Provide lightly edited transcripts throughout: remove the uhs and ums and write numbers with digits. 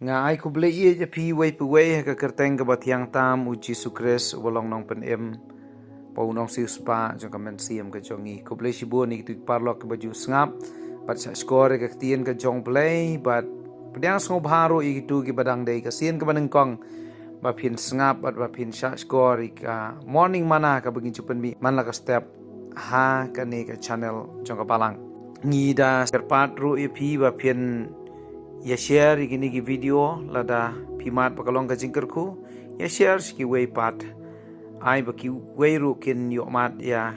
Nga ai ku ble ye je pi wei pu wei ka kerteng ka bathiang tam u Jesu Christ wolong nong pen em pau nong siu spa jong ka men siam ka jongi ku ble shibu ni tu parlok ka baju sngap bat sa skore ka tien ka jong play bat pediang sngo bharu i tu ki badang dei ka sien ka baneng kong ba phin sngap bat ba phin sa skore ka morning mana ka begin chupen mi man la ka step ha ka ni ka channel jong ka palang ngi da serpat ru i pi ba phin ya share gini ki video lada pimat pakalong ka jingkerku ya share ki way pat ai ba ki way ru kin yo mat ya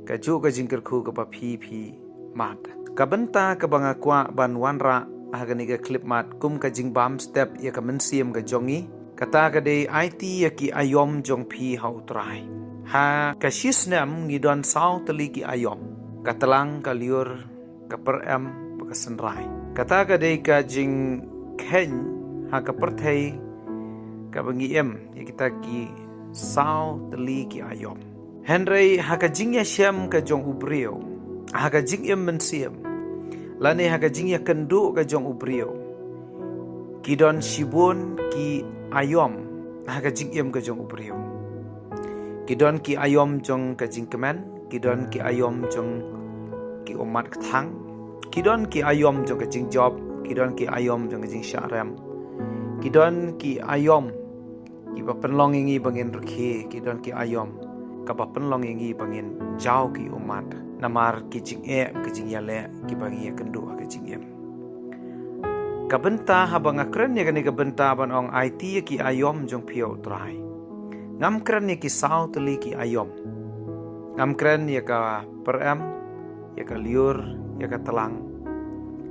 ka ju ka jingkerku ka pa phi mat ka benta ka banga kwa ban wanra agani ka clip mat kum ka jingbam step ya ka mensiam ka jongi kata ka de it ya ki ayom jong phi hau trai ha ka shisnam ngidon sau teli ki ayom ka telang ka liur ka per em ka senrai kata ka de ka jing ken ha ka perthei ka bangi em ya kita ki sao teli ki ayom henry ha ka jing ya shem ka jong ubrio ha ka jing em mensiam lane ha ka jing ya kendu ka jong ubrio kidon shibun ki ayom ha ka jing em ka jong ubrio kidon ki ayom jong ka jing kemen kidon ki ayom jong ki umat kthang kidon ki ayom jong ka jing job kidon ki ayom jong ka jing sharem kidon ki ayom ki ba penlong ingi bangin rkhe kidon ki ayom ka ba penlong ingi bangin jau ki umat namar ki jing ki jing yale ki bangi kendu ka jing em ka benta habang akren ya kani ka benta ban ong it ki ayom jong pio trai ngam kren ya ki sau teli ki ayom ngam kren ya ka perem ya ka liur ya ka telang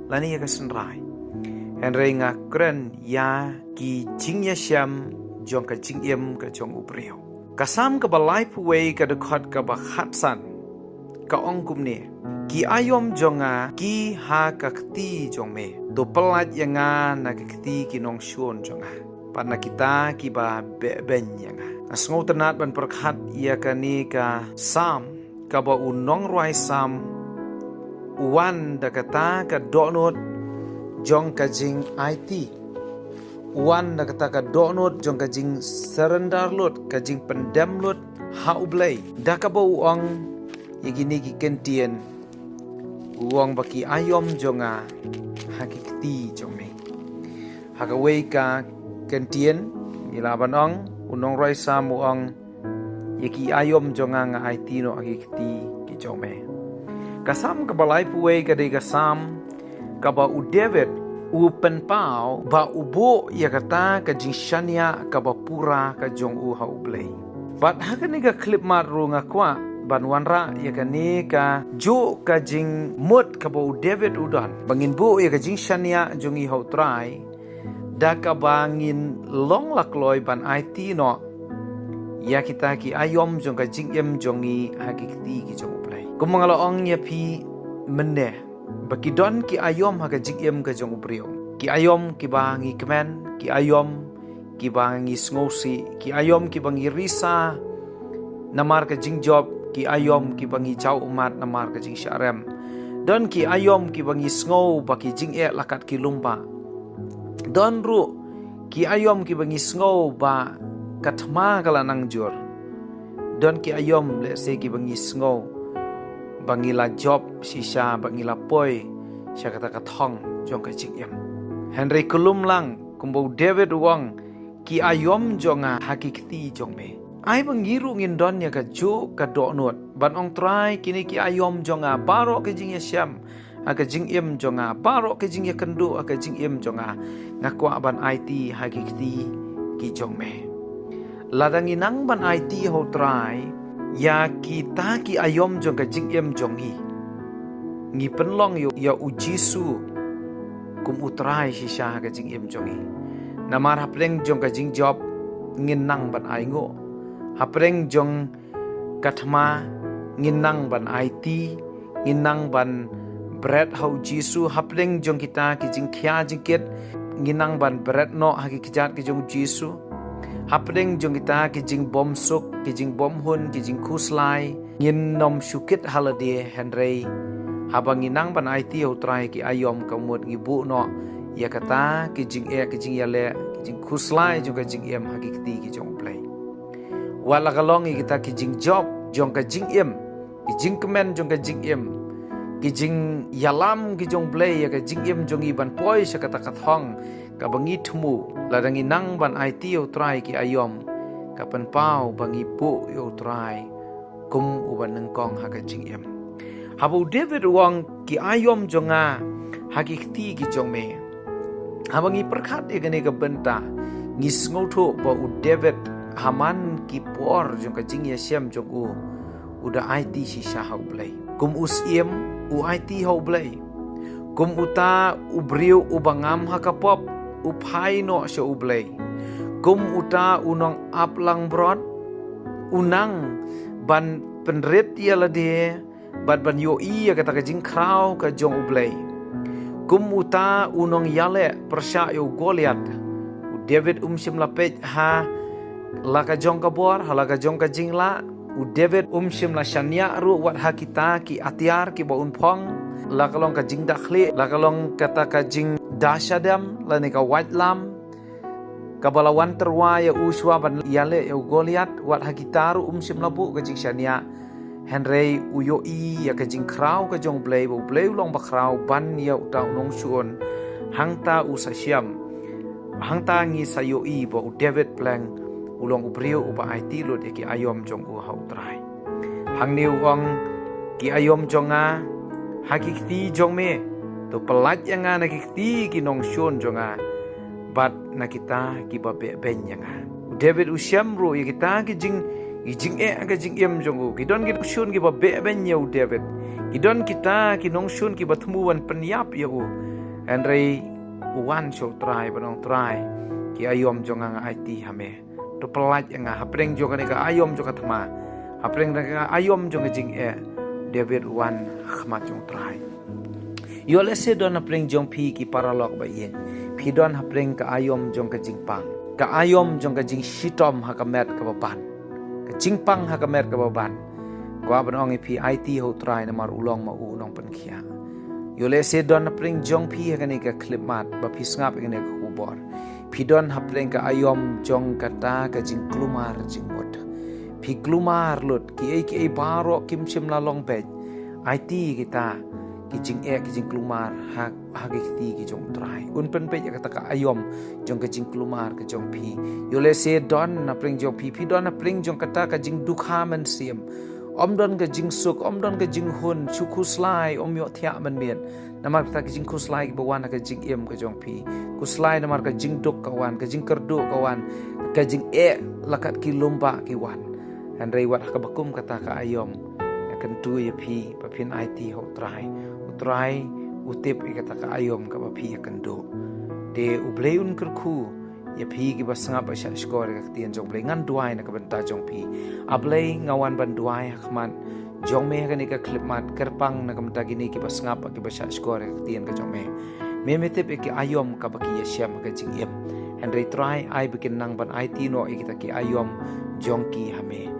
lani ya ka senrai henry nga kren ya ki jing ya syam jong ka jing em ka jong ubrio kasam ka balai puwei ka dekhot ka bakhatsan ka ongkum ne ki ayom jonga ki ha ka kti jong me do pelat yanga na ka kti ki nong shon jonga pana kita ki ba be ben yanga asngo tenat ban perkhat ya ka ni ka sam ka ba unong ruai sam uwan da kata ka donut jong ka jing it uwan da kata ka donut jong ka jing surrender lot ka jing pendem lot ha ublay da ka ba uang yigini ki kentien uang baki ayom jonga hakikti jome haka wei ka kentien ilaban ong unong roi sam uang yiki ayom jonga nga it no hakikti ki jome kasam kabalai puwei kadai kasam kaba u David u penpau ba ubo ya kata ka jing shania kaba pura ka jong u ha ublei bat hakani ka clip maru nga kwa ban wanra ya kani ka jo ka jing mut kaba u David udan bangin bu ya ka jing shania jong i ha trai da ka bangin long lakloi ban it no ya kita ki ayom jong ka jing em jong i hakikti ki jong ublei kumangala ong ya pi menne bakidon ki ayom ha ka jing em ka jong ubrio ki ayom ki bangi kemen ki ayom ki bangi sngosi ki ayom ki bangi risa namar ka jing job ki ayom ki bangi chau umat namar ka jing sharem don ki ayom ki bangi sngo baki jing lakat ki lumba don ru ki ayom ki bangi sngo ba kathma kala nangjur don ki ayom le se ki bangi sngo bangila job sisa bangila poi siya kata kathong jong ka jing em henry kulum lang kumbo David wang ki ayom jonga hakikti jong me ai bangiru ngin don ya ka jo ka donot ban ong try kini ki ayom jonga baro ka jing ya syam aka jing em jonga baro ka jing ya kendu aka jing em jonga ngakwa ban it hakikti ki jong me ladang inang ban it ho try ya kita ki ayom jong ka jing em jong hi ngi penlong yo ya ujisu kum utrai shisha ka jing em jong hi namar hapleng jong ka jing job ngin nang ban ai ngo hapreng jong kathma ngin nang ban it ngin nang ban bread hau jisu hapleng jong kita ki jing khya jingket ngin nang ban bread no ha ki kijat ki jong jisu hapleng jong kita ki jing bom suk ki jing bom hun ki jing kuslai ngin nom shukit holiday henry habang inang ban it utrai ki ayom kamut ngibu no ya kata ki jing yale ki jing khuslai jong ka jing hakikti ki jong play wala kalong kita ki jing job jong ka jing ki jing kemen jong ka jing ki jing yalam ki jong play ya ka jing jong iban poi sa kata kathong ka bangi thumu ladangi nang ban IT o try ki ayom kapan pau bangi pu yo try kum uban nengkong ha ka jing habu David wang ki ayom jonga hakikti ki jong me habangi perkhat e gane ka benta ngis ngotho ba u David haman ki por jong ka jing ya siam jong uda IT si sha hau blai kum usiem u IT hau blai kum uta ubriu ubangam hakapop upai no sha ublai kum uta unong aplang brod unang ban penret ya lade ban yo iya kata ka jing krau ka jong ublai kum uta unong yale persya yo Goliat u David sim lapej ha laka jong ka bor halaka jong ka jing la u David sim la shania ru wat ha kita ki atiar ki baun phong laka long ka jing dakhli laka long kata ka jing dashadam la ni ka white lam kabalawan terwa ya uswa ban yale yo Goliat wat ha kita ru sim labu ka jing shania Henry uyoi ya ka jing krau ka jong blei long ba krau ban ya uta nong suon hangta usasiam hangta ngi sayoi bo David plang ulong ubriu uba IT lot ya ki ayom jong hau trai hangni wang ki ayom jonga hakikti jong me to pelat yang na kikti ki nong suon jonga bat na kita ki ba ben yang David usiam ro ya kita ki jing aga jing jong kidon ki shun ki ba be ben yau David kidon kita ki nong shun ki ba thmuan penyap yau Henry uwan show try banong try ki ayom jong ang IT hame to pelat nga hapreng jong ka ayom jong ka thma hapreng ka ayom jong jing David uwan khmat jong try yo lese don hapreng jong phi ki paralok ba yen phi don hapreng ka ayom jong ka jing pang ka ayom jong ka jing shitom hakamet ka ban jingpang hakamer ka baban kwa banong pi IT ho try na mar ulong ma unong pankhia yole se don pring jong pi hakani ka clipmat ba pi ngap ngene ka ubor pi don hapling ka ayom jong kata ka jing klumar jing mod pi klumar lut ki baro kim sim la long pej IT kita ki jing klumar hakikti ki jong try un pen pej kata ka ayom jong ka jing klumar ka jong pi yole se don na pring jong pi don na pring jong kata ka jing dukha man sim om don ka jing suk om don ka jing hun chukuslai om yo thia man mien namar ka jing kuslai ba wan ka jing ka jong pi kuslai namar ka jing duk ka wan ka jing kerdu ka wan ka jing lakat ki lomba ki wan and rei wat ka bakum kata ka ayom akan tu ya pi pa pin IT ho try utip ikata ka ayom ka ba pi akan do de ubleun kerku ya pi ki basanga ba sha skor ka tien jong ble ngan duai na ka benta jong pi ablei ngawan ban duai hakman jong me ka ni ka clipmat kerpang na ka menta gini ki basanga pa ki ba sha skor ka tien ka jong me tip ki ayom ka ba ki yasiam ka jing and they try ai bikin nang ban IT no ikita ki ayom jong ki hame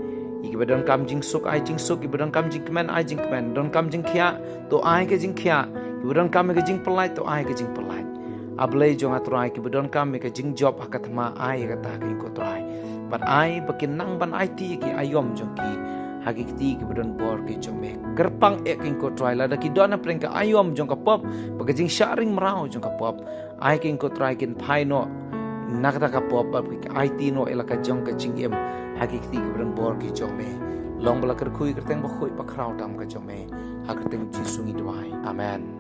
iki badon kam jing suk ai jing suk ibadon kam jing kemen ai jing kemen don kam jing khia to ai ke jing khia ibadon kam ke jing pelai to ai ke jing pelai ablei jong atrai ki badon kam ke jing job akathma ai kata ke ko trai but ai bakin nang ban IT ki ayom jong ki hakikti ki badon bor ki jong me kerpang ek ko trai la da ki don apreng ka ayom jong ka pop ba jing sharing marau jong ka pop ai ke ko trai kin phai no nakata ka pop ba ki IT no elaka jong ka jing hakikti ki badon bor ki jong me long bala ker khui kerteng ba khui pa kraw tam ka jong me hakateng chi sungi dwai amen